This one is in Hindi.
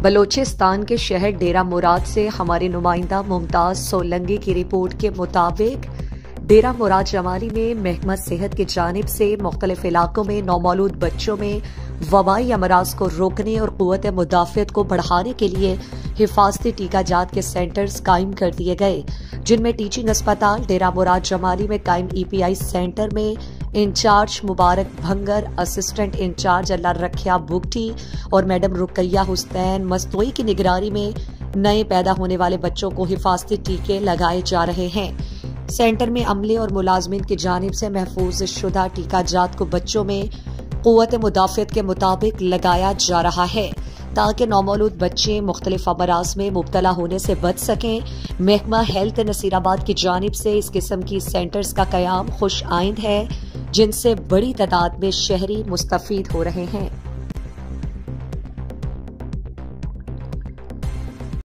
बलोचिस्तान के शहर डेरा मुराद से हमारे नुमाइंदा मुमताज सोलंगी की रिपोर्ट के मुताबिक डेरा मुराद जमाली में महकमा सेहत की जानिब से मुख्तलिफ इलाकों में नौमौलूद बच्चों में वबाई अमराज को रोकने और क़ुव्वत मुदाफ़ियत को बढ़ाने के लिए हिफाजती टीकाजात के सेंटर्स कायम कर दिए गए, जिनमें टीचिंग अस्पताल डेरा मुराद जमाली में कायम EPI सेंटर में इंचार्ज मुबारक भंगर, असिस्टेंट इंचार्ज अल्लाह रखिया बुगटी और मैडम रुकैया हुसैन मस्तोई की निगरानी में नए पैदा होने वाले बच्चों को हिफाजती टीके लगाए जा रहे हैं। सेंटर में अमले और मुलाजमीन की जानिब से महफूज शुदा टीकाजात को बच्चों में क़ुव्वत मुदाफ़ियत के मुताबिक लगाया जा रहा है ताकि नौमौलूद बच्चे मुख्तलिफ अमराज में मुब्तला होने से बच सकें। महकमा हेल्थ नसीराबाद की जानिब से इस किस्म की सेंटर्स का क़याम खुश आइंद है, जिनसे बड़ी तादाद में शहरी मुस्तफ़ीद हो रहे हैं।